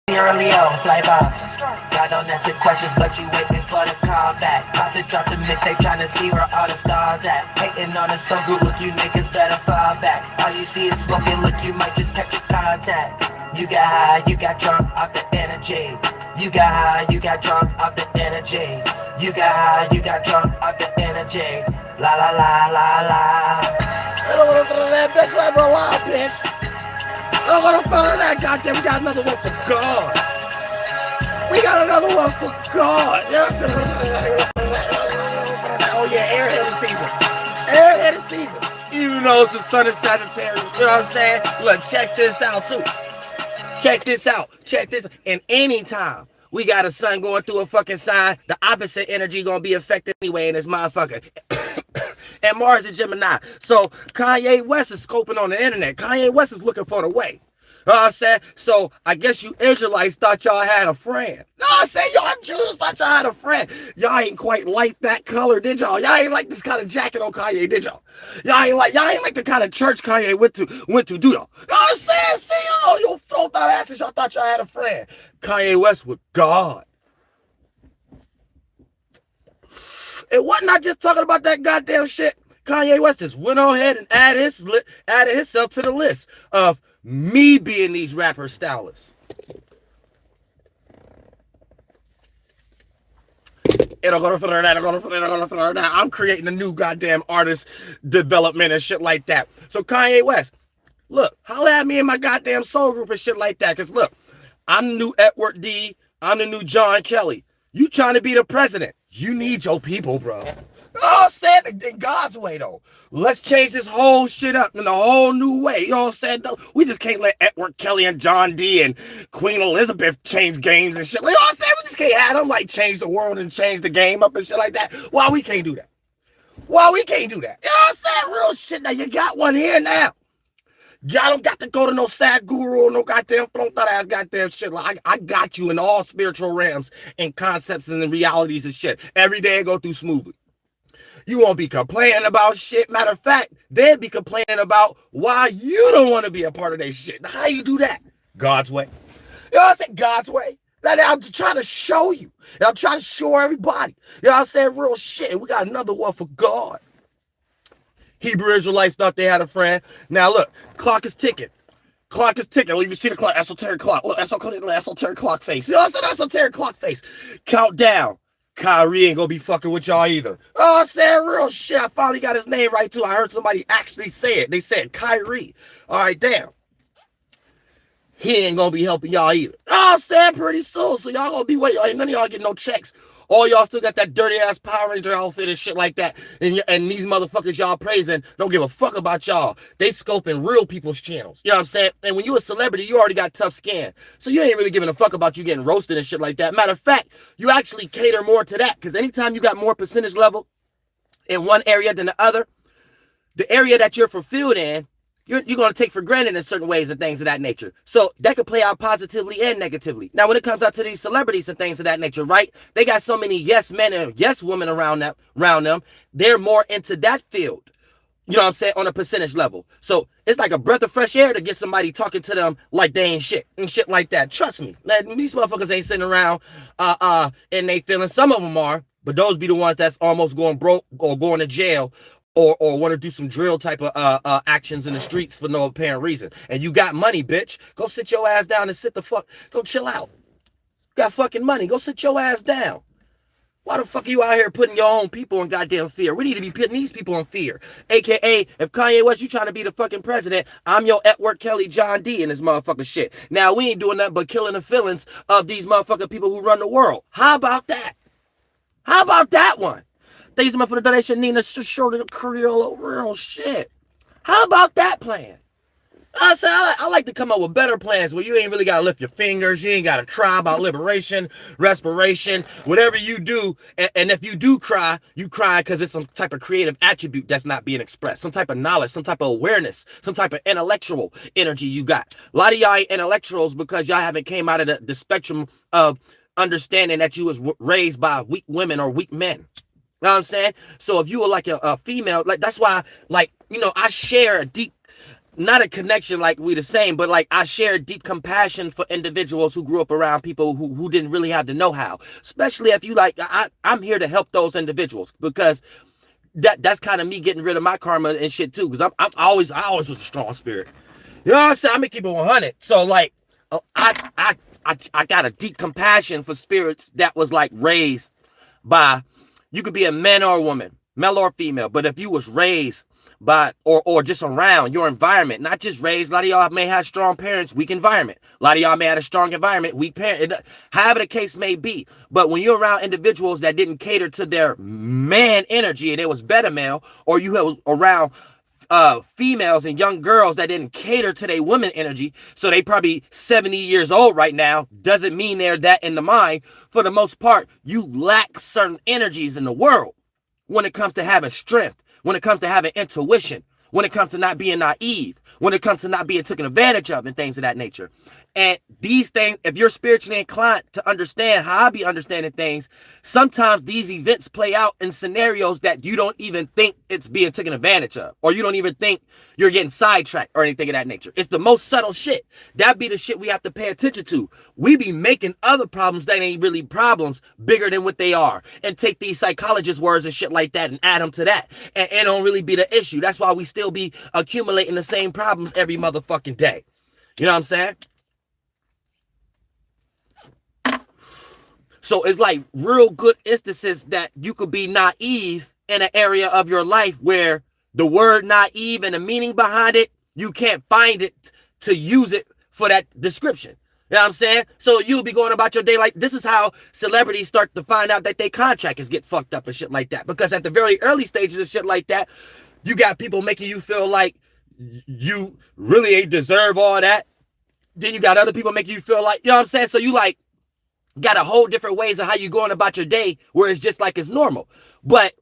Early on, fly boss. Got no answer questions, but you waiting for the call back. About to drop the mixtape, trying to see where all the stars at. Hating on the song group, look, you niggas better fall back. All you see is smoking, look, you might just catch a contact. You got high, you got drunk off the energy. You got high, you got drunk off the energy. You got high, you got drunk off the energy. La la la la la. I don't wanna throw that bitch rapper alive, bitch. I want to follow that goddamn. We got another one for God. We got another one for God. Yes. Oh yeah, airhead season. Airhead season. Even though it's the sun of Sagittarius. You know what I'm saying? Look, check this out too. Check this out. Check this. And anytime we got a sun going through a fucking sign, the opposite energy gonna be affected anyway in this motherfucker. And Mars is Gemini. So Kanye West is scoping on the internet. Kanye West is looking for the way. You know what I'm saying? So I guess you Israelites thought y'all had a friend. No, I say y'all Jews thought y'all had a friend. Y'all ain't quite like that color, did y'all? Y'all ain't like this kind of jacket on Kanye, did y'all? Y'all ain't like the kind of church Kanye went to, do y'all? You know what I'm saying? See y'all, you float out asses, y'all thought y'all had a friend. Kanye West with God. And wasn't not just talking about that goddamn shit. Kanye West just went on ahead and added himself to the list of me being these rapper stylists. I'm creating a new goddamn artist development and shit like that. So Kanye West, look, holla at me in my goddamn soul group and shit like that. Cause look, I'm the new Edward D. I'm the new John Kelly. You trying to be the president. You need your people, bro. Oh, I'm saying in God's way, though. Let's change this whole shit up in a whole new way. You know what I'm saying? Though? We just can't let Edward Kelly and John D. and Queen Elizabeth change games and shit. Like, you know what I'm saying? We just can't have them like change the world and change the game up and shit like that. Why we can't do that? Why we can't do that? You know what I'm saying? Real shit. Now, you got one here now. Y'all don't got to go to no sad guru or no goddamn float ass goddamn shit. Like I got you in all spiritual realms and concepts and realities and shit. Every day I go through smoothly. You won't be complaining about shit. Matter of fact, they'll be complaining about why you don't want to be a part of their shit. Now, how you do that? God's way. You know what I'm saying? God's way. Like, I'm just trying to show you. And I'm trying to show everybody. You know what I'm saying? Real shit. And we got another one for God. Hebrew Israelites thought they had a friend. Now look, clock is ticking. Clock is ticking. You see the clock, esoteric clock. Look, esoteric clock face. You know what I'm saying? Esoteric clock face. Countdown. Kyrie ain't gonna be fucking with y'all either. Oh, I'm saying real shit. I finally got his name right too. I heard somebody actually say it. They said Kyrie. All right, damn. He ain't gonna be helping y'all either. Oh, I'm saying pretty soon. So y'all gonna be waiting. None of y'all get no checks. All y'all still got that dirty ass Power Ranger outfit and shit like that. And these motherfuckers y'all praising don't give a fuck about y'all. They scoping real people's channels. You know what I'm saying? And when you a celebrity, you already got tough skin. So you ain't really giving a fuck about you getting roasted and shit like that. Matter of fact, you actually cater more to that. Because anytime you got more percentage level in one area than the other, the area that you're fulfilled in, you're going to take for granted in certain ways and things of that nature. So that could play out positively and negatively. Now, when it comes out to these celebrities and things of that nature, right? They got so many yes men and yes women around them. They're more into that field. You know what I'm saying? On a percentage level. So it's like a breath of fresh air to get somebody talking to them like they ain't shit and shit like that. Trust me. These motherfuckers ain't sitting around and they feeling. Some of them are, but those be the ones that's almost going broke or going to jail or want to do some drill type of actions in the streets for no apparent reason. And you got money, bitch. Go sit your ass down and go chill out. Got fucking money. Go sit your ass down. Why the fuck are you out here putting your own people in goddamn fear? We need to be putting these people in fear. AKA, if Kanye West, you trying to be the fucking president, I'm your Edward Kelly John D in this motherfucking shit. Now, we ain't doing nothing but killing the feelings of these motherfucking people who run the world. How about that? How about that one? Thank you so much for the donation, Nina Shorty Creole, real shit. How about that plan? I like to come up with better plans where you ain't really got to lift your fingers. You ain't got to cry about liberation, respiration, whatever you do. And if you do cry, you cry because it's some type of creative attribute that's not being expressed. Some type of knowledge, some type of awareness, some type of intellectual energy you got. A lot of y'all ain't intellectuals because y'all haven't came out of the spectrum of understanding that you was raised by weak women or weak men. You know what I'm saying? So if you were like a female, like that's why, like, you know, I share a deep not a connection like we the same, but like I share deep compassion for individuals who grew up around people who didn't really have the know-how. Especially if you like, I'm here to help those individuals because that's kind of me getting rid of my karma and shit too. Because I always was a strong spirit. You know what I'm saying? I'm gonna keep it 100. So like, I got a deep compassion for spirits that was like raised by, you could be a man or a woman, male or female, but if you was raised by or just around your environment, not just raised, a lot of y'all may have strong parents, weak environment. A lot of y'all may have a strong environment, weak parent, however the case may be. But when you're around individuals that didn't cater to their man energy and it was beta male, or you was around females and young girls that didn't cater to their women energy, so they probably 70 years old right now, doesn't mean they're that in the mind. For the most part, you lack certain energies in the world when it comes to having strength, when it comes to having intuition, when it comes to not being naive, when it comes to not being taken advantage of and things of that nature. And these things, if you're spiritually inclined to understand how I be understanding things, sometimes these events play out in scenarios that you don't even think it's being taken advantage of, or you don't even think you're getting sidetracked or anything of that nature. It's the most subtle shit. That be the shit we have to pay attention to. We be making other problems that ain't really problems bigger than what they are, and take these psychologist words and shit like that and add them to that. And it don't really be the issue. That's why we still be accumulating the same problems every motherfucking day. You know what I'm saying? So it's like real good instances that you could be naive in an area of your life where the word naive and the meaning behind it, you can't find it to use it for that description. You know what I'm saying? So you'll be going about your day like, this is how celebrities start to find out that their contractors get fucked up and shit like that. Because at the very early stages of shit like that, you got people making you feel like you really ain't deserve all that. Then you got other people making you feel like, you know what I'm saying? So you like, got a whole different ways of how you going about your day where it's just like it's normal. But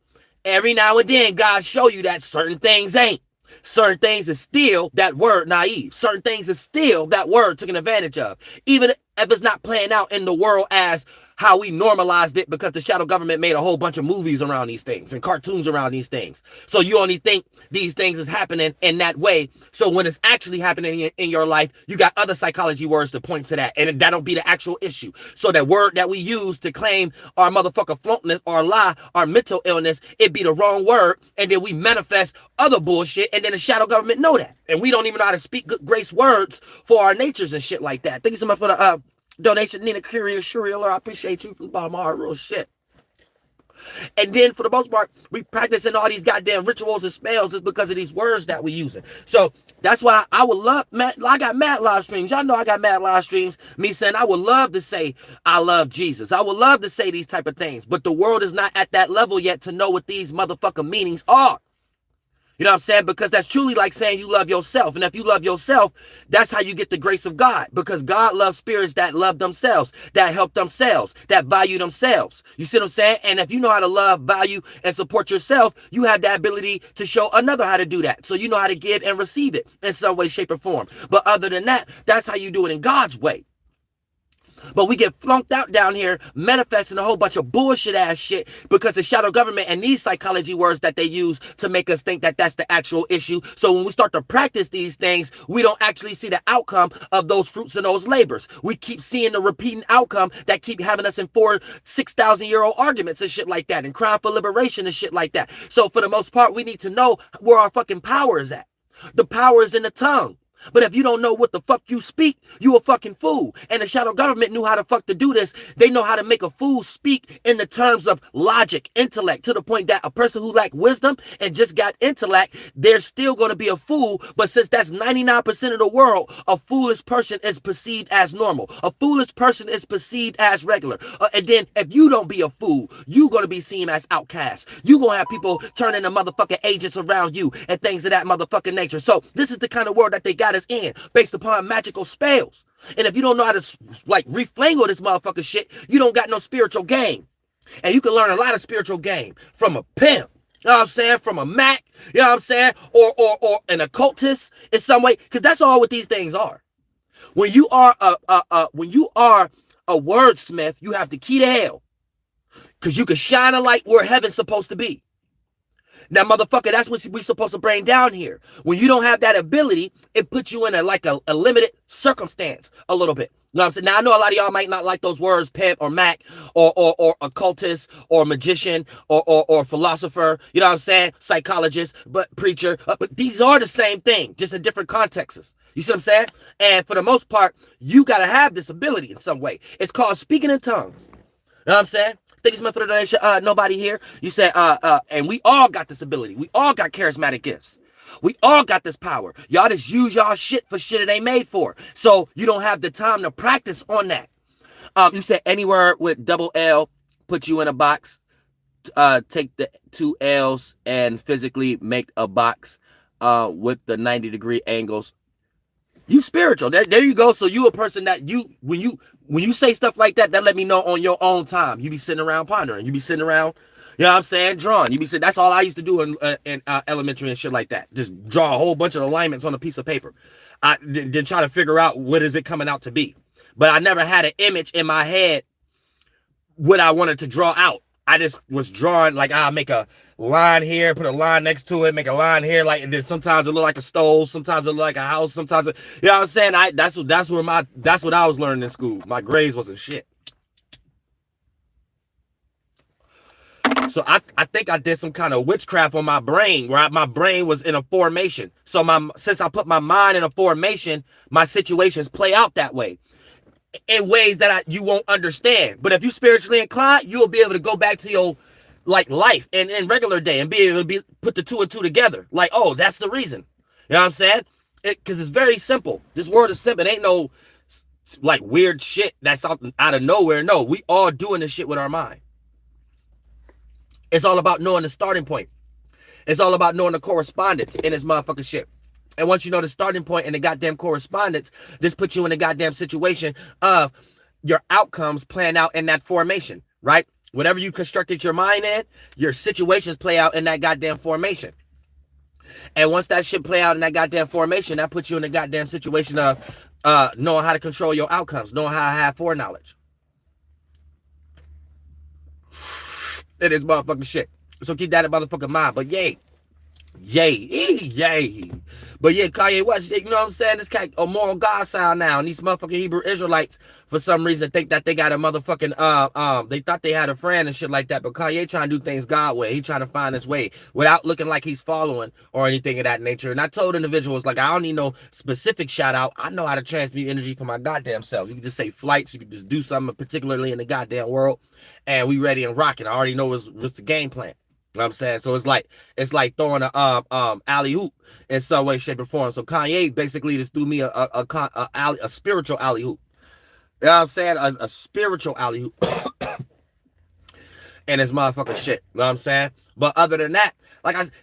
every now and then, God show you that certain things ain't. Certain things is still that word naive. Certain things is still that word taken advantage of. Even if it's not playing out in the world as how we normalized it, because the shadow government made a whole bunch of movies around these things and cartoons around these things. So you only think these things is happening in that way. So when it's actually happening in your life, you got other psychology words to point to that. And that don't be the actual issue. So that word that we use to claim our motherfucker flunkness, our lie, our mental illness, it be the wrong word. And then we manifest other bullshit. And then the shadow government know that. And we don't even know how to speak good grace words for our natures and shit like that. Thank you so much for the donation, Nina Kyrie, I appreciate you from the bottom of my heart, real shit. And then for the most part, we practicing all these goddamn rituals and spells is because of these words that we using. So that's why I would love, I got mad live streams. Y'all know I got mad live streams. Me saying I would love to say I love Jesus. I would love to say these type of things. But the world is not at that level yet to know what these motherfucking meanings are. You know what I'm saying? Because that's truly like saying you love yourself. And if you love yourself, that's how you get the grace of God. Because God loves spirits that love themselves, that help themselves, that value themselves. You see what I'm saying? And if you know how to love, value, and support yourself, you have the ability to show another how to do that. So you know how to give and receive it in some way, shape, or form. But other than that, that's how you do it in God's way. But we get flunked out down here manifesting a whole bunch of bullshit ass shit because the shadow government and these psychology words that they use to make us think that that's the actual issue. So when we start to practice these things, we don't actually see the outcome of those fruits and those labors. We keep seeing the repeating outcome that keep having us in 6,000-year-old arguments and shit like that, and crime for liberation and shit like that. So for the most part, we need to know where our fucking power is at. The power is in the tongue. But if you don't know what the fuck you speak, you a fucking fool. And the shadow government knew how to fuck to do this. They know how to make a fool speak in the terms of logic, intellect, to the point that a person who lack wisdom and just got intellect, they're still going to be a fool. But since that's 99% of the world, a foolish person is perceived as normal. A foolish person is perceived as regular. And then if you don't be a fool, you're going to be seen as outcast. You're going to have people turning the motherfucking agents around you and things of that motherfucking nature. So this is the kind of world that they got us in based upon magical spells. And if you don't know how to like reflangle this motherfucker shit, you don't got no spiritual game. And you can learn a lot of spiritual game from a pimp, you know what I'm saying, from a Mac, you know what I'm saying, or an occultist in some way, because that's all what these things are. When you are a wordsmith, you have the key to hell, because you can shine a light where heaven's supposed to be. Now, motherfucker, that's what we supposed to bring down here. When you don't have that ability, it puts you in a limited circumstance a little bit. You know what I'm saying? Now, I know a lot of y'all might not like those words, pimp or Mac or occultist or magician or philosopher, you know what I'm saying? Psychologist, but preacher. But these are the same thing, just in different contexts. You see what I'm saying? And for the most part, you got to have this ability in some way. It's called speaking in tongues. You know what I'm saying? Thank you so much for the donation. Nobody here. You said, and we all got this ability. We all got charismatic gifts. We all got this power. Y'all just use y'all shit for shit it ain't made for. So you don't have the time to practice on that. You said any word with double L, put you in a box. Take the 2 L's and physically make a box with the 90-degree angles. You spiritual. There you go. So you a person that when you say stuff like that, that let me know on your own time. You be sitting around pondering. You be sitting around, you know what I'm saying, drawing. You be sitting. That's all I used to do in elementary and shit like that. Just draw a whole bunch of alignments on a piece of paper. I then try to figure out what is it coming out to be. But I never had an image in my head what I wanted to draw out. I just was drawing, like, I'll make a line here, put a line next to it, make a line here, like, and then sometimes it look like a stove, sometimes it look like a house, sometimes it, you know what I'm saying? That's what I was learning in school. My grades wasn't shit. So I think I did some kind of witchcraft on my brain, where my brain was in a formation. So since I put my mind in a formation, my situations play out that way, in ways that you won't understand. But if you spiritually inclined, you'll be able to go back to your life and in regular day and be able to put the 2 and 2 together. Like, oh, that's the reason. You know what I'm saying? Because it's very simple. This world is simple. It ain't no like weird shit that's out of nowhere. No, we all doing this shit with our mind. It's all about knowing the starting point. It's all about knowing the correspondence in this motherfucking shit. And once you know the starting point and the goddamn correspondence, this puts you in a goddamn situation of your outcomes playing out in that formation, right? Whatever you constructed your mind in, your situations play out in that goddamn formation. And once that shit play out in that goddamn formation, that puts you in a goddamn situation of knowing how to control your outcomes, knowing how to have foreknowledge. It is motherfucking shit. So keep that in motherfucking mind. But yay. But yeah, Kanye West, you know what I'm saying? This cat a moral God sound now. And these motherfucking Hebrew Israelites, for some reason, think that they got a motherfucking, they thought they had a friend and shit like that. But Kanye trying to do things God way. He trying to find his way without looking like he's following or anything of that nature. And I told individuals, like, I don't need no specific shout out. I know how to transmute energy for my goddamn self. You can just say flights. You can just do something particularly in the goddamn world. And we ready and rocking. I already know what's the game plan. You know what I'm saying? So it's like throwing a alley hoop in some way, shape, or form. So Kanye basically just threw me a spiritual alley hoop. You know what I'm saying? A spiritual alley hoop. And it's motherfucking shit. You know what I'm saying? But other than that,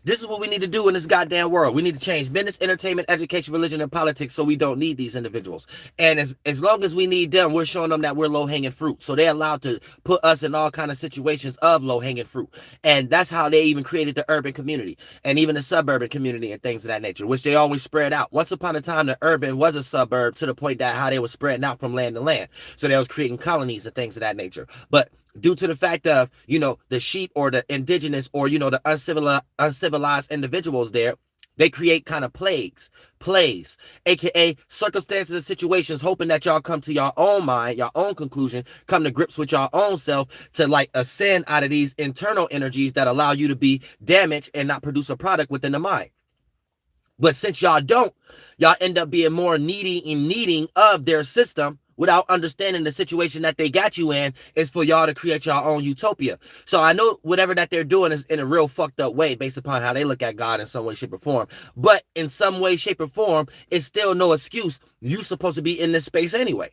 this is what we need to do in this goddamn world. We need to change business, entertainment, education, religion, and politics, so we don't need these individuals. And as long as we need them, we're showing them that we're low-hanging fruit. So they're allowed to put us in all kind of situations of low-hanging fruit. And that's how they even created the urban community and even the suburban community and things of that nature, which they always spread out. Once upon a time, the urban was a suburb to the point that how they were spreading out from land to land. So they was creating colonies and things of that nature. But due to the fact of, the sheep or the indigenous or, the uncivilized individuals there, they create kind of plays, aka circumstances and situations, hoping that y'all come to your own mind, your own conclusion, come to grips with your own self to ascend out of these internal energies that allow you to be damaged and not produce a product within the mind. But since y'all don't, y'all end up being more needing of their system without understanding the situation that they got you in is for y'all to create your own utopia. So I know whatever that they're doing is in a real fucked up way based upon how they look at God in some way, shape, or form. But in some way, shape, or form, it's still no excuse. You supposed to be in this space anyway.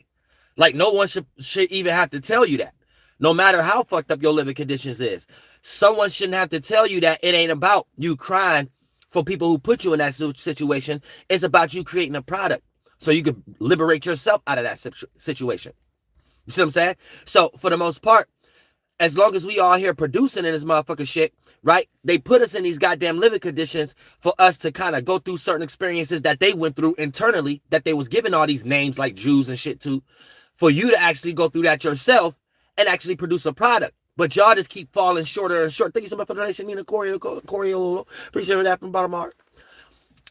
Like, no one should even have to tell you that. No matter how fucked up your living conditions is. Someone shouldn't have to tell you that it ain't about you crying for people who put you in that situation. It's about you creating a product so you could liberate yourself out of that situation. You see what I'm saying? So for the most part, as long as we all here producing in this motherfucking shit, right? They put us in these goddamn living conditions for us to kind of go through certain experiences that they went through internally, that they was given all these names like Jews and shit to, for you to actually go through that yourself and actually produce a product. But y'all just keep falling shorter and shorter. Thank you so much for the donation, Nina Corey. Appreciate that from bottom of my heart.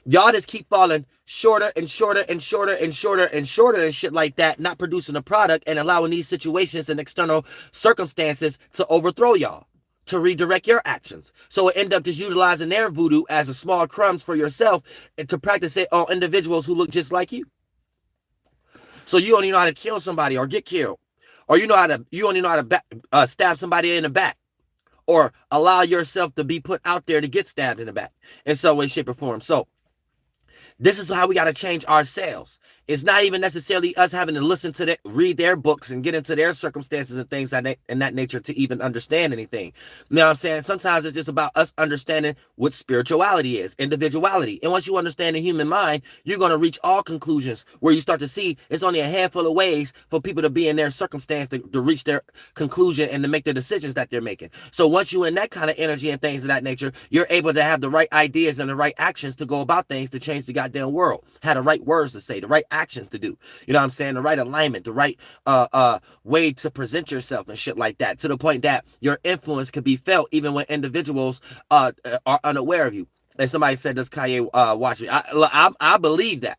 Y'all just keep falling shorter and shorter and shorter and shorter and shorter and shit like that, not producing a product and allowing these situations and external circumstances to overthrow y'all, to redirect your actions. So it end up just utilizing their voodoo as a small crumbs for yourself and to practice it on individuals who look just like you. So you only know how to kill somebody or get killed, or you only know how to stab somebody in the back, or allow yourself to be put out there to get stabbed in the back in some way, shape, or form. So this is how we got to change ourselves. It's not even necessarily us having to listen to read their books and get into their circumstances and things in that nature to even understand anything. You know what I'm saying? Sometimes it's just about us understanding what spirituality is, individuality. And once you understand the human mind, you're going to reach all conclusions where you start to see it's only a handful of ways for people to be in their circumstance to reach their conclusion and to make the decisions that they're making. So once you're in that kind of energy and things of that nature, you're able to have the right ideas and the right actions to go about things to change the goddamn world. Have the right words to say, the right actions to do. You know what I'm saying? The right alignment, the right way to present yourself and shit like that, to the point that your influence could be felt even when individuals are unaware of you. And somebody said, does Kanye watch me? I believe that.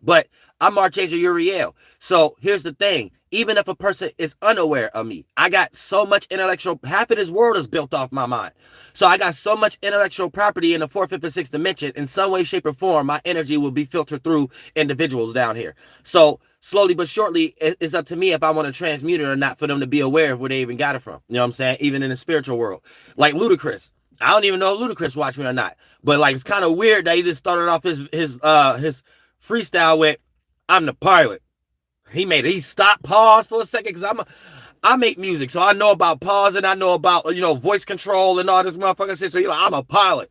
But I'm Archangel Uriel. So here's the thing. Even if a person is unaware of me, I got so much intellectual, half of this world is built off my mind. So I got so much intellectual property in the fourth, fifth, and sixth dimension. In some way, shape, or form, my energy will be filtered through individuals down here. So slowly but shortly, it's up to me if I want to transmute it or not for them to be aware of where they even got it from. You know what I'm saying? Even in the spiritual world. Like Ludacris. I don't even know if Ludacris watched me or not. But like, it's kind of weird that he just started off his freestyle with, I'm the pilot. He stopped, pause for a second, because I make music, so I know about pausing, I know about, voice control and all this motherfucking shit. So I'm a pilot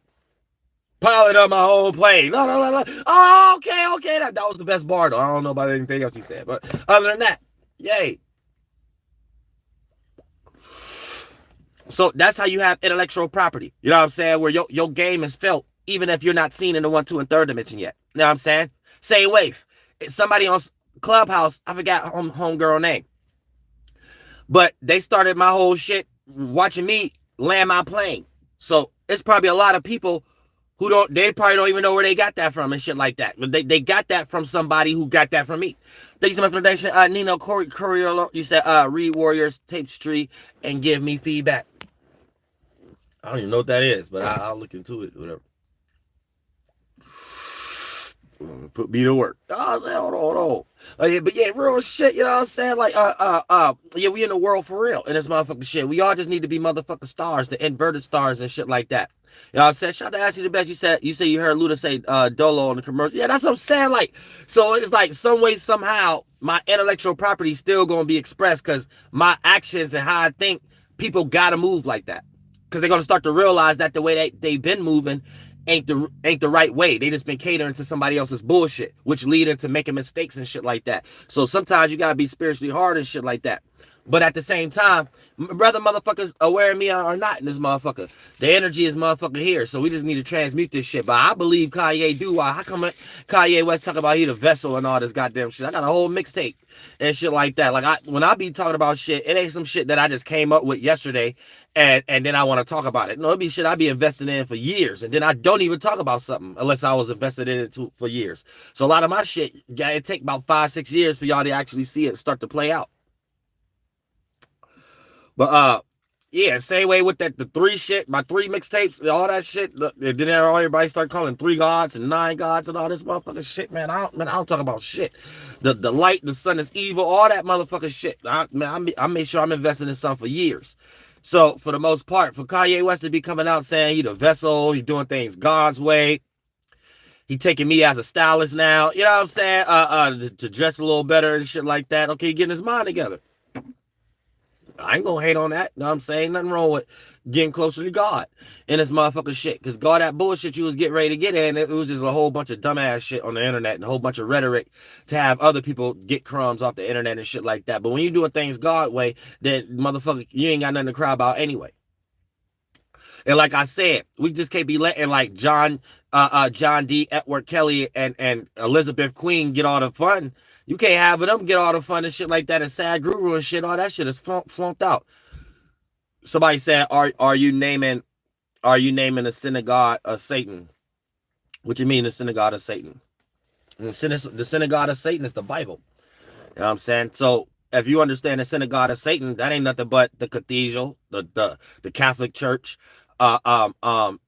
of my whole plane. No. Oh, okay. That was the best bar though. I don't know about anything else he said, but other than that, yay. So that's how you have intellectual property. You know what I'm saying? Where your game is felt, even if you're not seen in the 1, 2, and 3rd dimension yet. You know what I'm saying? Same way. Somebody on Clubhouse, I forgot homegirl name, but they started my whole shit watching me land my plane. So it's probably a lot of people who they probably don't even know where they got that from and shit like that. But they got that from somebody who got that from me. Thank you so much for the donation. Nino Corey, you said read Warriors Tapestry and give me feedback. I don't even know what that is, but I'll look into it, whatever. Put me to work. I was like, hold on. But yeah, real shit, you know what I'm saying? Like, yeah, we in the world for real in this motherfucking shit. We all just need to be motherfucking stars, the inverted stars and shit like that. You know what I'm saying? Shout out to Ashley the Best. You said you heard Luda say Doelow on the commercial. Yeah, that's what I'm saying. Like, so it's like some way, somehow, my intellectual property is still gonna be expressed because my actions and how I think, people gotta move like that. Because they're gonna start to realize that the way they've been moving ain't the right way. They just been catering to somebody else's bullshit, which lead into making mistakes and shit like that. So sometimes you gotta be spiritually hard and shit like that. But at the same time, whether motherfuckers aware of me or not in this motherfucker, the energy is motherfucker here. So we just need to transmute this shit. But I believe Kanye do. How come Kanye West talk about he the vessel and all this goddamn shit? I got a whole mixtape and shit like that. Like when I be talking about shit, it ain't some shit that I just came up with yesterday and then I want to talk about it. No, it be shit I be investing in for years. And then I don't even talk about something unless I was invested in it for years. So a lot of my shit, it take about 5-6 years for y'all to actually see it start to play out. But yeah, same way with the 3 shit, my 3 mixtapes, all that shit. Then everybody start calling 3 gods and 9 gods and all this motherfucking shit, man. I don't talk about shit. The light, the sun is evil, all that motherfucking shit. I made sure I'm investing in something for years. So for the most part, for Kanye West to be coming out saying he the vessel, he doing things God's way, he taking me as a stylist now, you know what I'm saying? To dress a little better and shit like that. Okay, getting his mind together. I ain't gonna hate on that. You know what I'm saying? Nothing wrong with getting closer to God in this motherfucking shit. Because God, that bullshit you was getting ready to get in, it was just a whole bunch of dumbass shit on the internet and a whole bunch of rhetoric to have other people get crumbs off the internet and shit like that. But when you doing things God way, then motherfucker, you ain't got nothing to cry about anyway. And like I said, we just can't be letting like John D, Edward Kelly, and Elizabeth Queen get all the fun. You can't have them get all the fun and shit like that, and Sad Guru and shit. All that shit is flunked out. Somebody said, are you naming the synagogue of Satan? What you mean the synagogue of Satan? The synagogue of Satan is the Bible. You know what I'm saying? So if you understand the synagogue of Satan, that ain't nothing but the cathedral, the Catholic Church, and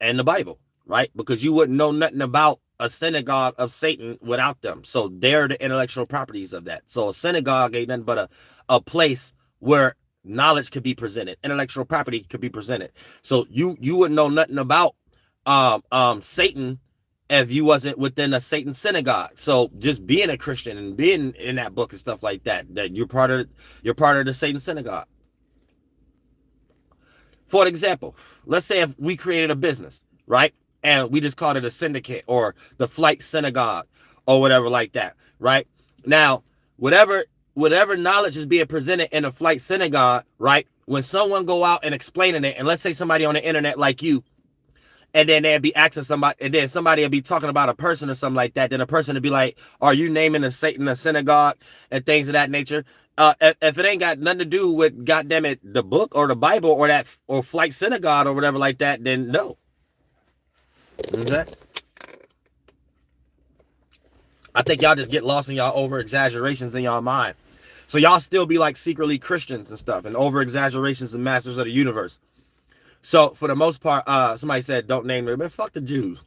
the Bible, right? Because you wouldn't know nothing about a synagogue of Satan without them. So they're the intellectual properties of that. So a synagogue ain't nothing but a place where knowledge could be presented, intellectual property could be presented. So you wouldn't know nothing about Satan if you wasn't within a Satan synagogue. So just being a Christian and being in that book and stuff like that, that you're part of the Satan synagogue. For example, let's say if we created a business, right? And we just called it a syndicate or the flight synagogue or whatever like that, right? Now, whatever knowledge is being presented in a flight synagogue, right? When someone go out and explaining it, and let's say somebody on the internet like you, and then they'd be asking somebody, and then somebody would be talking about a person or something like that, then a person would be like, are you naming a Satan a synagogue and things of that nature? If it ain't got nothing to do with, goddamn it, the book or the Bible or flight synagogue or whatever like that, then no. Okay? I think y'all just get lost in y'all over exaggerations in y'all mind. So y'all still be like secretly Christians and stuff and over exaggerations and masters of the universe. So for the most part, somebody said don't name them, but fuck the Jews.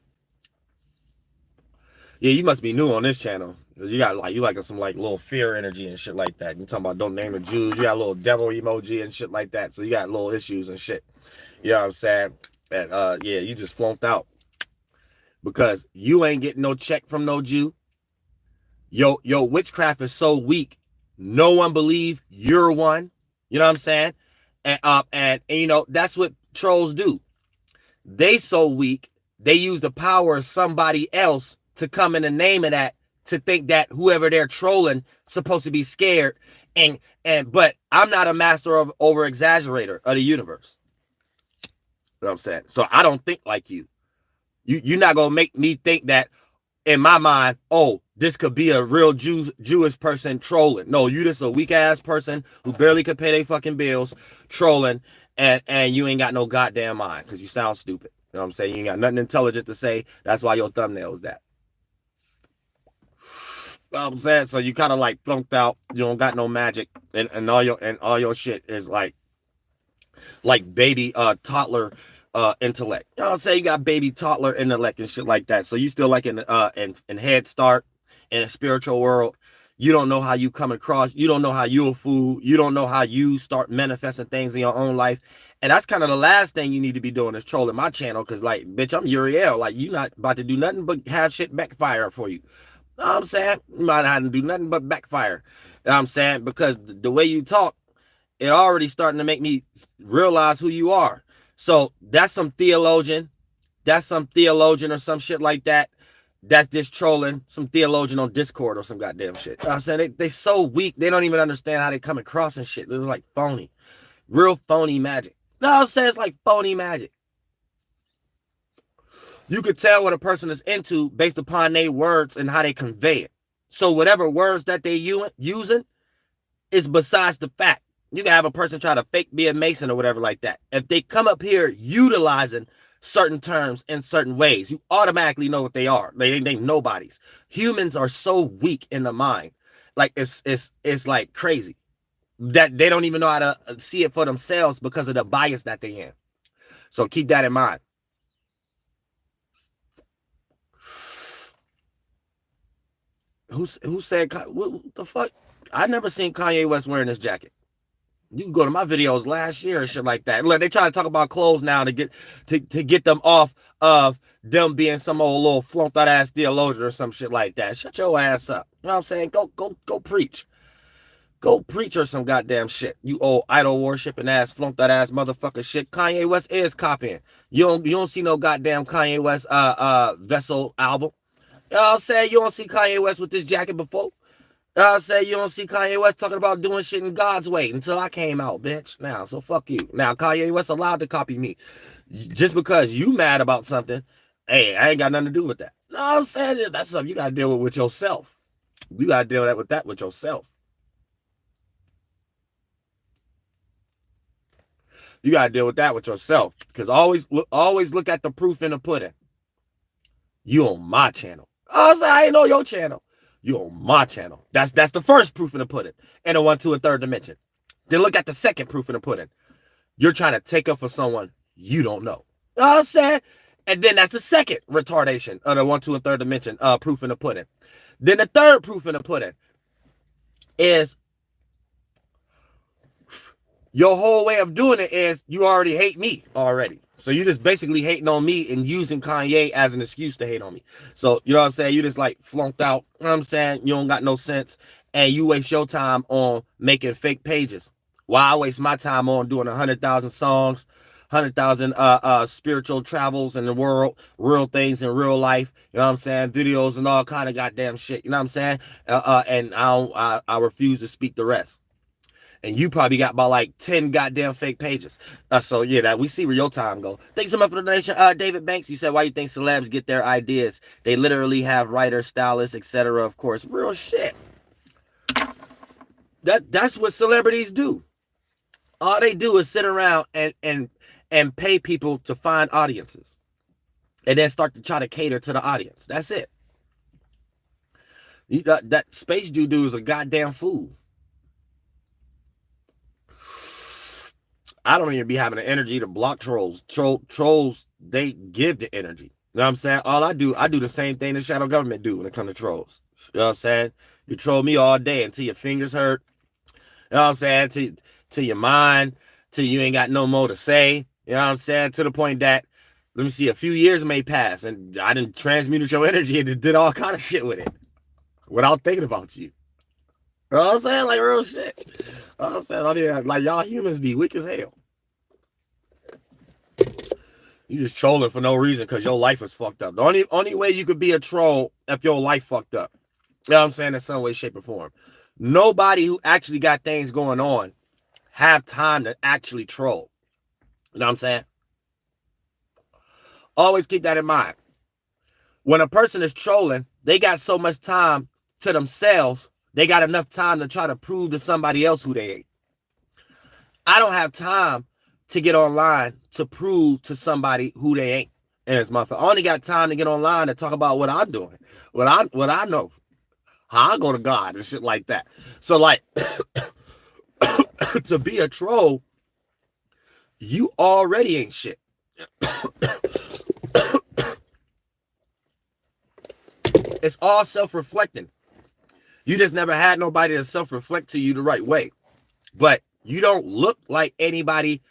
Yeah, you must be new on this channel. You got like some like little fear energy and shit like that. You talking about don't name the Jews. You got a little devil emoji and shit like that. So you got little issues and shit. You know what I'm saying? And yeah, you just flunked out. Because you ain't getting no check from no Jew. Yo, witchcraft is so weak. No one believe you're one. You know what I'm saying? And you know, that's what trolls do. They so weak, they use the power of somebody else to come in the name of that, to think that whoever they're trolling supposed to be scared. But I'm not a master of over exaggerator of the universe. You know what I'm saying? So I don't think like you. You're not gonna make me think that in my mind, oh, this could be a real Jewish person trolling. No, you just a weak ass person who barely could pay their fucking bills, trolling, and you ain't got no goddamn mind because you sound stupid. You know what I'm saying? You ain't got nothing intelligent to say. That's why your thumbnail is that. You know what I'm saying? So you kind of like flunked out. You don't got no magic, and all your shit is like baby toddler intellect. You know what I'm saying? You got baby toddler intellect and shit like that. So you still like in Head Start, in a spiritual world. You don't know how you come across. You don't know how you'll fool. You don't know how you start manifesting things in your own life. And that's kind of the last thing you need to be doing is trolling my channel. Because, like, bitch, I'm Uriel. Like, you not about to do nothing but have shit backfire for you. You know what I'm saying? You might not have to do nothing but backfire. You know what I'm saying? Because the way you talk, it already starting to make me realize who you are. So that's some theologian. That's some theologian or some shit like that. That's just trolling some theologian on Discord or some goddamn shit. You know what I'm saying? They so weak. They don't even understand how they come across and shit. They're like phony. Real phony magic. No, I'm saying it's like phony magic. You could tell what a person is into based upon their words and how they convey it. So whatever words that they using is besides the fact. You can have a person try to fake be a Mason or whatever like that. If they come up here utilizing certain terms in certain ways, you automatically know what they are. They ain't nobodies. Humans are so weak in the mind. Like it's like crazy that they don't even know how to see it for themselves because of the bias that they in. So keep that in mind. Who said what the fuck? I never seen Kanye West wearing this jacket. You can go to my videos last year and shit like that. Look, they try to talk about clothes now to get them off of them being some old little flunked out ass theologian or some shit like that. Shut your ass up. You know what I'm saying? Go preach. Go preach or some goddamn shit. You old idol worshiping ass, flunked out ass motherfucker shit. Kanye West is copying. You don't see no goddamn Kanye West Vessel album. You know what I'm saying? You don't see Kanye West with this jacket before. I say you don't see Kanye West talking about doing shit in God's way until I came out, bitch. Now, so fuck you. Now, Kanye West allowed to copy me. Just because you mad about something, hey, I ain't got nothing to do with that. No, I'm saying that's something you got to deal with yourself. You got to deal with that with yourself. You gotta deal with that with yourself. Because always look at the proof in the pudding. You on my channel. Oh, I ain't know your channel. You on my channel. That's the first proof in the pudding. In a 1, 2, and 3rd dimension. Then look at the second proof in the pudding. You're trying to take up for someone you don't know. You know what I'm saying? And then that's the second retardation of the 1, 2, and 3rd dimension proof in the pudding. Then the third proof in the pudding is your whole way of doing it is you already hate me already. So you just basically hating on me and using Kanye as an excuse to hate on me. So, you know what I'm saying? You just like flunked out. You know what I'm saying? You don't got no sense. And you waste your time on making fake pages. While I waste my time on doing 100,000 songs, 100,000 spiritual travels in the world, real things in real life. You know what I'm saying? Videos and all kind of goddamn shit. You know what I'm saying? And I refuse to speak the rest. And you probably got about like 10 goddamn fake pages. So yeah, that we see where your time go. Thanks so much for the donation. David Banks, you said, why you think celebs get their ideas? They literally have writers, stylists, etc. Of course, real shit. That's what celebrities do. All they do is sit around and pay people to find audiences. And then start to try to cater to the audience. That's it. That Space dude is a goddamn fool. I don't even be having the energy to block trolls. Trolls, they give the energy. You know what I'm saying? All I do the same thing the shadow government do when it comes to trolls. You know what I'm saying? You troll me all day until your fingers hurt. You know what I'm saying? To your mind, till you ain't got no more to say. You know what I'm saying? To the point that, let me see, a few years may pass and I done transmuted your energy and did all kind of shit with it without thinking about you. You know what I'm saying? Like real shit. You know what I'm saying? Like y'all humans be weak as hell. You just trolling for no reason because your life is fucked up. The only way you could be a troll if your life fucked up. You know what I'm saying? In some way, shape, or form. Nobody who actually got things going on have time to actually troll. You know what I'm saying? Always keep that in mind. When a person is trolling, they got so much time to themselves, they got enough time to try to prove to somebody else who they ain't. I don't have time to get online to prove to somebody who they ain't. And it's my fault. I only got time to get online to talk about what I'm doing, what I know, how I go to God and shit like that. So like, to be a troll, you already ain't shit. It's all self-reflecting. You just never had nobody to self-reflect to you the right way. But you don't look like anybody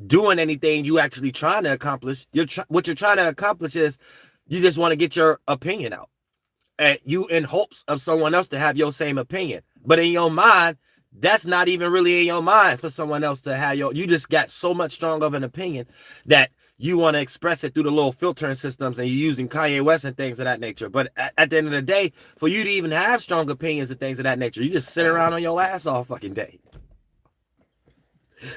doing anything you actually trying to accomplish. What you're trying to accomplish is you just want to get your opinion out. And you in hopes of someone else to have your same opinion. But in your mind, that's not even really in your mind for someone else to have you just got so much strong of an opinion that you want to express it through the little filtering systems and you're using Kanye West and things of that nature. But at the end of the day, for you to even have strong opinions and things of that nature, you just sit around on your ass all fucking day.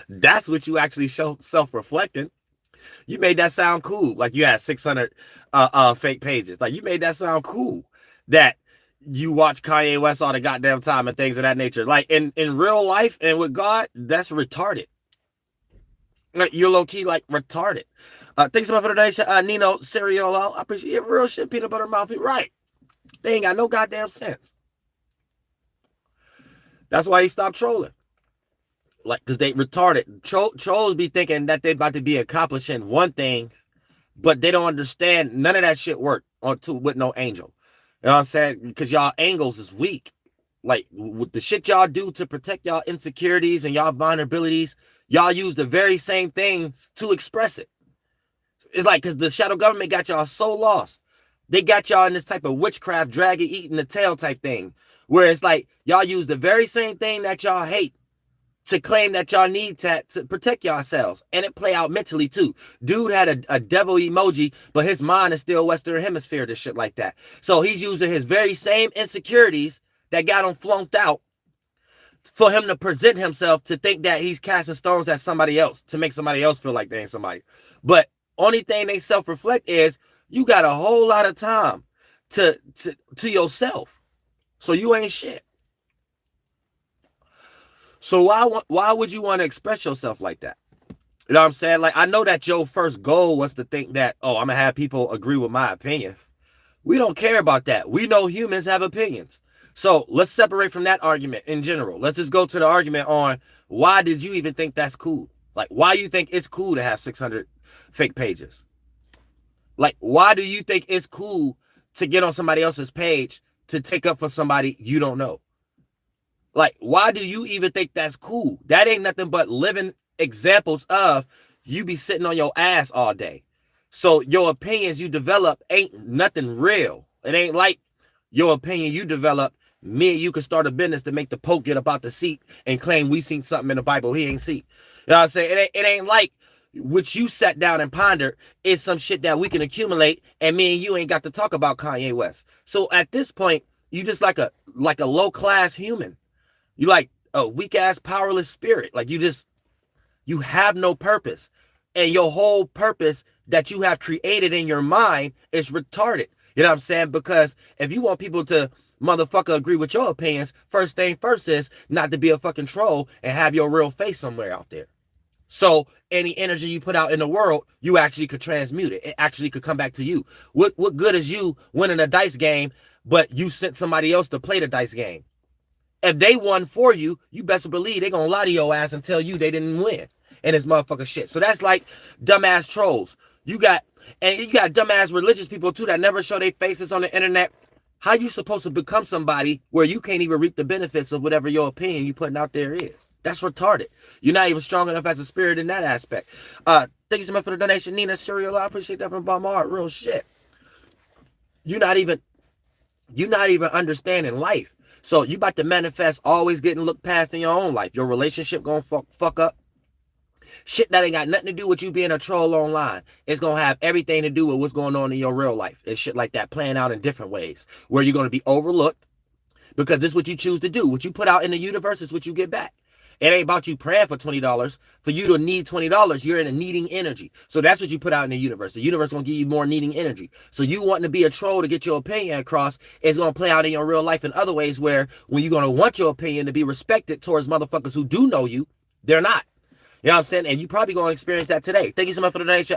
That's what you actually show self-reflecting. You made that sound cool. Like you had 600 fake pages. Like you made that sound cool that you watch Kanye West all the goddamn time and things of that nature. Like in real life and with God, that's retarded. Like you're low key like retarded. Thanks so much for the donation, Nino Seriolo. I appreciate it. Real shit, peanut butter mouth. Right. They ain't got no goddamn sense. That's why he stopped trolling. Like, because they retarded. Trolls be thinking that they about to be accomplishing one thing, but they don't understand none of that shit work with no angel. You know what I'm saying? Because y'all angles is weak. Like, with the shit y'all do to protect y'all insecurities and y'all vulnerabilities, y'all use the very same things to express it. It's like, because the shadow government got y'all so lost. They got y'all in this type of witchcraft, dragon eating the tail type thing. Where it's like, y'all use the very same thing that y'all hate to claim that y'all need to protect yourselves. And it play out mentally too. Dude had a devil emoji, but his mind is still Western Hemisphere to shit like that. So he's using his very same insecurities that got him flunked out for him to present himself to think that he's casting stones at somebody else to make somebody else feel like they ain't somebody. But only thing they self-reflect is you got a whole lot of time to yourself. So you ain't shit. So why would you want to express yourself like that? You know what I'm saying? Like, I know that your first goal was to think that, oh, I'm going to have people agree with my opinion. We don't care about that. We know humans have opinions. So let's separate from that argument in general. Let's just go to the argument on why did you even think that's cool? Like, why you think it's cool to have 600 fake pages? Like, why do you think it's cool to get on somebody else's page to take up for somebody you don't know? Like, why do you even think that's cool? That ain't nothing but living examples of you be sitting on your ass all day. So your opinions you develop ain't nothing real. It ain't like your opinion you develop, me and you could start a business to make the Pope get up out the seat and claim we seen something in the Bible he ain't see. You know what I'm saying? It ain't like what you sat down and pondered is some shit that we can accumulate and me and you ain't got to talk about Kanye West. So at this point, you just like a low-class human. You like a weak-ass, powerless spirit. Like you have no purpose. And your whole purpose that you have created in your mind is retarded. You know what I'm saying? Because if you want people to motherfucker agree with your opinions, first thing first is not to be a fucking troll and have your real face somewhere out there. So any energy you put out in the world, you actually could transmute it. It actually could come back to you. What good is you winning a dice game, but you sent somebody else to play the dice game? If they won for you, you best believe they gonna lie to your ass and tell you they didn't win. And it's motherfucker shit. So that's like dumbass trolls. You got dumbass religious people too that never show their faces on the internet. How you supposed to become somebody where you can't even reap the benefits of whatever your opinion you putting out there is? That's retarded. You're not even strong enough as a spirit in that aspect. Thank you so much for the donation, Nina Cereal. I appreciate that from Bomb Art. Real shit. You're not even understanding life. So you about to manifest always getting looked past in your own life. Your relationship gonna fuck up. Shit that ain't got nothing to do with you being a troll online. It's going to have everything to do with what's going on in your real life. And shit like that playing out in different ways. Where you're going to be overlooked. Because this is what you choose to do. What you put out in the universe is what you get back. It ain't about you praying for $20. For you to need $20, you're in a needing energy. So that's what you put out in the universe. The universe is going to give you more needing energy. So you wanting to be a troll to get your opinion across is going to play out in your real life in other ways where when you're going to want your opinion to be respected towards motherfuckers who do know you, they're not. You know what I'm saying? And you probably going to experience that today. Thank you so much for the donation.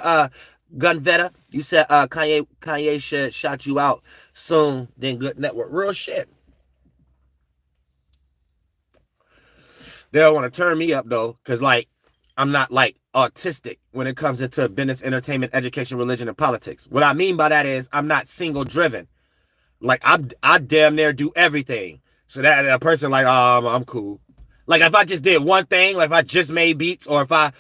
Gunvetta, you said Kanye should shout you out soon, then good network. Real shit. They don't want to turn me up, though, because, like, I'm not, like, autistic when it comes into business, entertainment, education, religion, and politics. What I mean by that is I'm not single-driven. Like, I damn near do everything. So that a person like, oh, I'm cool. Like if I just did one thing, like if I just made beats, or if I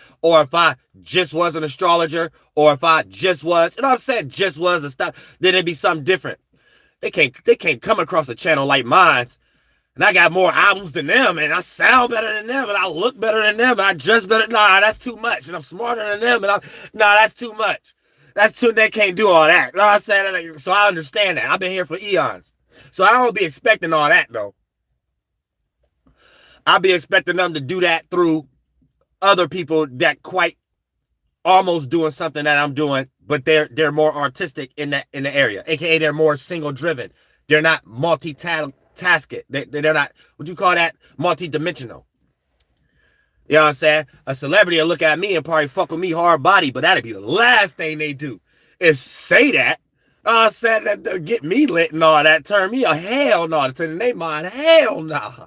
just was an astrologer, or if I just was, you know what I'm saying, just was a stuff, then it'd be something different. They can't come across a channel like mine, and I got more albums than them, and I sound better than them, and I look better than them, and I dress better. Nah, that's too much, and I'm smarter than them, and that's too much. They can't do all that. You know what I'm saying? So I understand that. I've been here for eons. So I don't be expecting all that though. I'll be expecting them to do that through other people that quite almost doing something that I'm doing, but they're more artistic in the area, aka they're more single driven. They're not multi-tasked. They're not, what you call that, multi-dimensional. You know what I'm saying? A celebrity will look at me and probably fuck with me hard body, but that'd be the last thing they do is say that. I said that get me lit and all that, turn me a hell no. It's in their mind, hell no. Nah.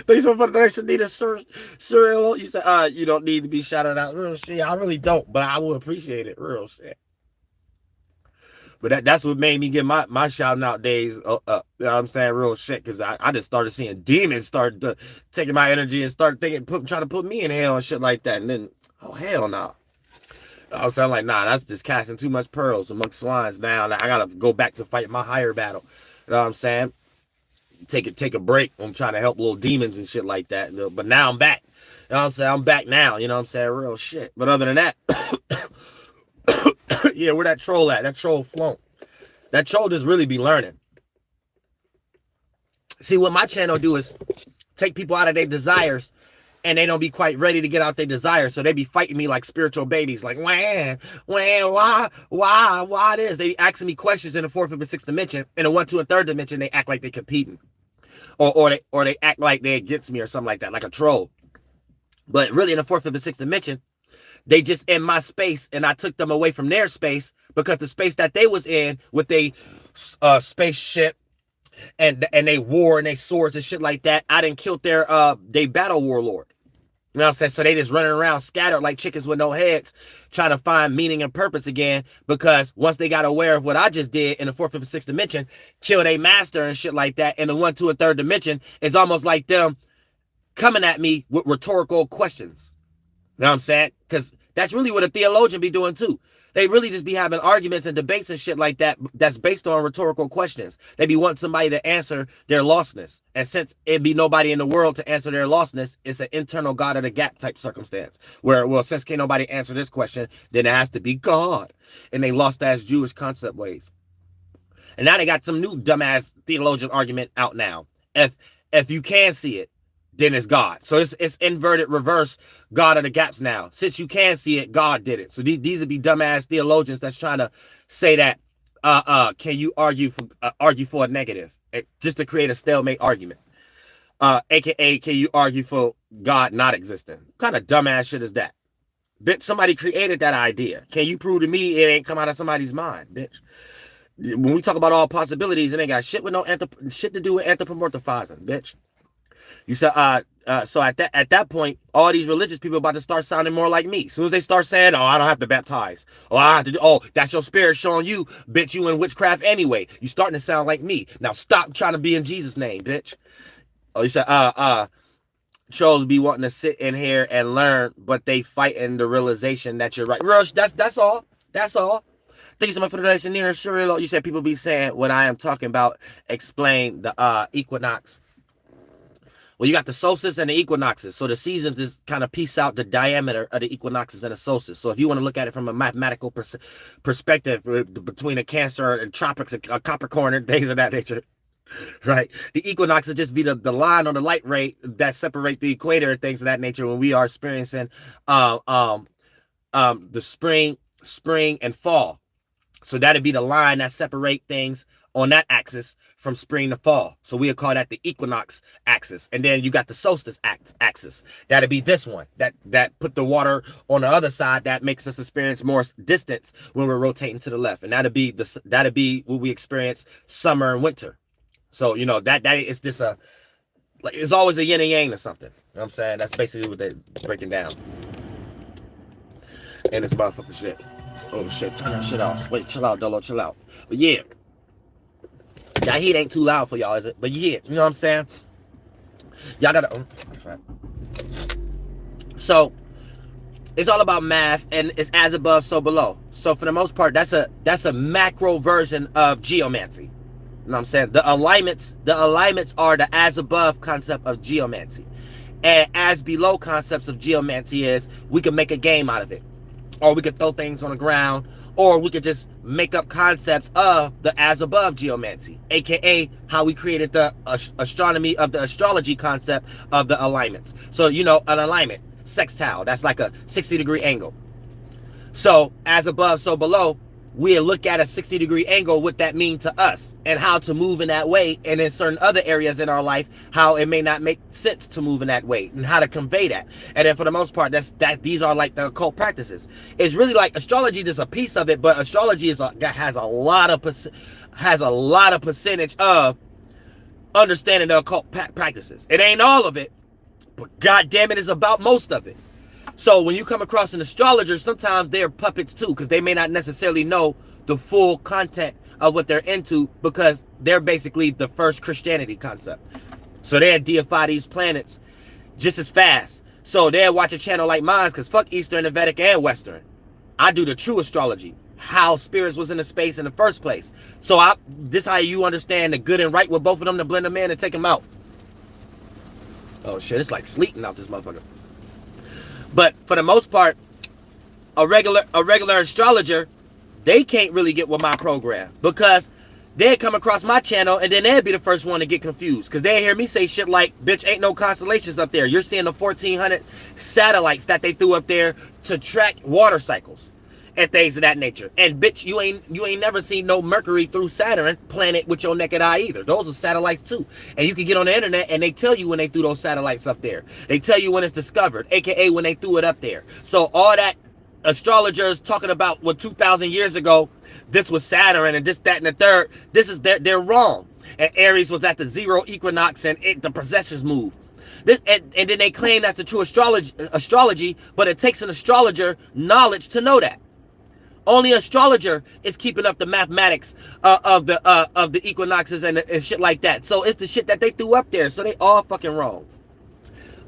Thanks for the donation, Nina Cereal. You said, you don't need to be shouted out. Real shit. I really don't, but I will appreciate it. Real shit. But that's what made me get my shouting out days up. You know what I'm saying? Real shit. Because I just started seeing demons start taking my energy and start trying to put me in hell and shit like that. And then, oh, hell no. I was like, nah, that's just casting too much pearls amongst swines now. I got to go back to fight my higher battle. You know what I'm saying? Take a break. I'm trying to help little demons and shit like that. But now I'm back. You know what I'm saying? I'm back now. You know what I'm saying? Real shit. But other than that, yeah, where that troll at? That troll flown. That troll just really be learning. See, what my channel do is take people out of their desires, and they don't be quite ready to get out their desires. So they be fighting me like spiritual babies. Like, why this? They asking me questions in the fourth, fifth, and sixth dimension. In the 1, 2, and third dimension, they act like they competing. Or they act like they against me or something like that, like a troll. But really in the fourth, fifth, and sixth dimension, they just in my space, and I took them away from their space because the space that they was in with they spaceship and they war and they swords and shit like that, I didn't kill their they battle warlord. You know what I'm saying? So they just running around scattered like chickens with no heads, trying to find meaning and purpose again, because once they got aware of what I just did in the fourth, fifth, and sixth dimension, killed a master and shit like that, in the 1, 2, and third dimension, it's almost like them coming at me with rhetorical questions. You know what I'm saying? Because that's really what a theologian be doing too. They really just be having arguments and debates and shit like that that's based on rhetorical questions. They be wanting somebody to answer their lostness. And since it be nobody in the world to answer their lostness, it's an internal God of the gap type circumstance. Where, well, since can't nobody answer this question, then it has to be God. And they lost ass Jewish concept ways. And now they got some new dumbass theologian argument out now. If you can see it, then it's God. So it's inverted reverse God of the gaps now. Since you can see it, God did it. So these would be dumbass theologians that's trying to say that can you argue for a negative just to create a stalemate argument. AKA can you argue for God not existing? What kind of dumbass shit is that? Bitch, somebody created that idea. Can you prove to me it ain't come out of somebody's mind, bitch? When we talk about all possibilities, it ain't got shit with no shit to do with anthropomorphizing, bitch. You said, so at that point, all these religious people about to start sounding more like me. As soon as they start saying, oh, I don't have to baptize. Oh, I have to do, oh, that's your spirit showing you, bitch, you in witchcraft anyway. You starting to sound like me. Now stop trying to be in Jesus' name, bitch. Oh, you said, trolls be wanting to sit in here and learn, but they fighting the realization that you're right. Rush, that's all. That's all. Thank you so much for the donation, Nina. Sure, you said people be saying when I am talking about explain the equinox. Well, you got the solstice and the equinoxes. So the seasons is kind of piece out the diameter of the equinoxes and the solstice. So if you want to look at it from a mathematical perspective between a Cancer and tropics, a Capricorn and things of that nature, right? The equinox would just be the line on the light rate that separate the equator and things of that nature when we are experiencing the spring and fall. So that'd be the line that separate things on that axis from spring to fall. So we'll call that the equinox axis. And then you got the solstice axis. That'd be this one that put the water on the other side. That makes us experience more distance when we're rotating to the left. And that'd be what we experience summer and winter. So, you know, that is just like, it's always a yin and yang or something. You know what I'm saying? That's basically what they're breaking down. And it's motherfucking shit. Oh shit, turn that shit off. Wait, chill out, Doelow, chill out. But yeah. That heat ain't too loud for y'all, is it? But yeah, you know what I'm saying? Y'all gotta... So, it's all about math, and it's as above, so below. So for the most part, that's a macro version of geomancy. You know what I'm saying? The alignments are the as above concept of geomancy. And as below concepts of geomancy is, we can make a game out of it. Or we could throw things on the ground, or we could just make up concepts of the as above geomancy, aka how we created the astronomy of the astrology concept of the alignments. So, you know, an alignment, sextile, that's like a 60-degree angle. So, as above, so below, we'll look at a 60-degree angle, what that mean to us, and how to move in that way, and in certain other areas in our life, how it may not make sense to move in that way, and how to convey that. And then for the most part, these are like the occult practices. It's really like astrology is a piece of it, but astrology has a lot of percentage of understanding the occult practices. It ain't all of it, but god damn it, it's about most of it. So when you come across an astrologer, sometimes they're puppets too, because they may not necessarily know the full content of what they're into, because they're basically the first Christianity concept. So they'll deify these planets just as fast. So they'll watch a channel like mine, because fuck Eastern and Vedic and Western. I do the true astrology, how spirits was in the space in the first place. So this how you understand the good and right with both of them, to blend them in and take them out. Oh shit, it's like sleeting out this motherfucker. But for the most part, a regular astrologer, they can't really get with my program, because they'd come across my channel and then they'd be the first one to get confused, because they hear me say shit like, bitch, ain't no constellations up there. You're seeing the 1,400 satellites that they threw up there to track water cycles. and things of that nature. And bitch, you ain't never seen no Mercury through Saturn planet with your naked eye either. Those are satellites too. And you can get on the internet and they tell you when they threw those satellites up there. They tell you when it's discovered, aka when they threw it up there. So all that astrologers talking about what 2,000 years ago, this was Saturn and this, that, and the third, this is they're wrong. And Aries was at the zero equinox and the possessions move. And then they claim that's the true astrology, but it takes an astrologer knowledge to know that. Only astrologer is keeping up the mathematics of the equinoxes and shit like that. So it's the shit that they threw up there. So they all fucking wrong.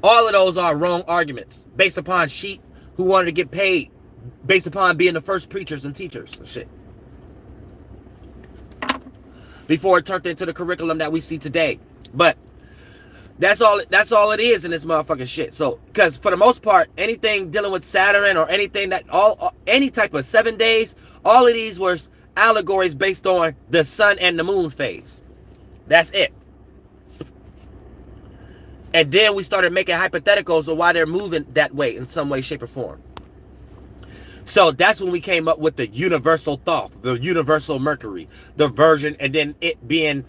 All of those are wrong arguments based upon sheep who wanted to get paid based upon being the first preachers and teachers and shit. Before it turned into the curriculum that we see today. But that's all it is in this motherfucking shit. So, because for the most part, anything dealing with Saturn or anything that any type of 7 days, all of these were allegories based on the sun and the moon phase. That's it. And then we started making hypotheticals of why they're moving that way in some way, shape, or form. So that's when we came up with the universal thought, the universal Mercury, the Virgin, and then it being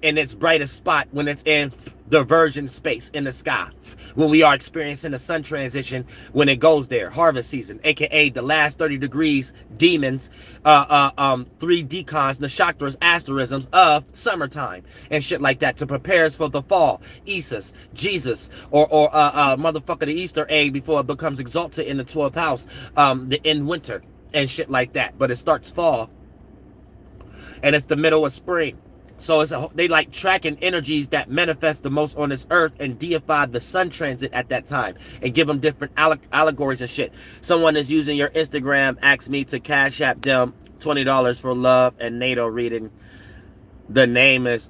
in its brightest spot when it's in the Virgin space in the sky, when we are experiencing the sun transition, when it goes there, harvest season, aka the last 30 degrees, demons, 3 decons, nakshatras, asterisms of summertime and shit like that to prepare us for the fall, Isis, Jesus, or motherfucker the Easter egg before it becomes exalted in the 12th house, in winter and shit like that. But it starts fall and it's the middle of spring. So they like tracking energies that manifest the most on this earth and deify the sun transit at that time and give them different allegories and shit. Someone is using your Instagram asked me to cash app them $20 for love and NATO reading. The name is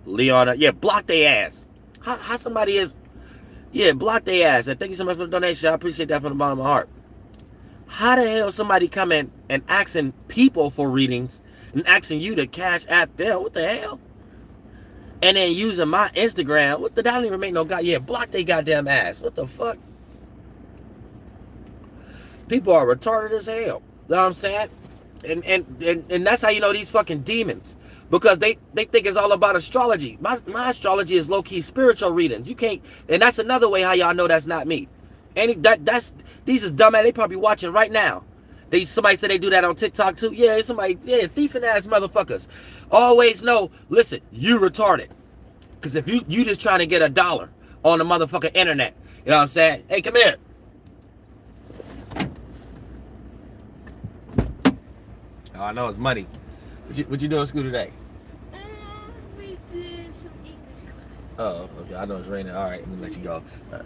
Leona. Yeah, block their ass. How somebody is? Yeah, block their ass. And thank you so much for the donation. I appreciate that from the bottom of my heart. How the hell somebody coming and asking people for readings and asking you to cash app them? What the hell? And then using my Instagram. What the? That don't even make no god. Yeah, block they goddamn ass. What the fuck? People are retarded as hell. You know what I'm saying? And that's how you know these fucking demons. Because they think it's all about astrology. My astrology is low-key spiritual readings. You can't, and that's another way how y'all know that's not me. And these is dumb ass. They probably watching right now. Somebody said they do that on TikTok too. Yeah, thieving ass motherfuckers. Always know, listen, you retarded. Because if you just trying to get $1 on the motherfucking internet, you know what I'm saying? Hey, come here. Oh, I know it's money. What you doing in school today? We did some English class. Oh, okay. I know it's raining. All right, let me let you go. All right.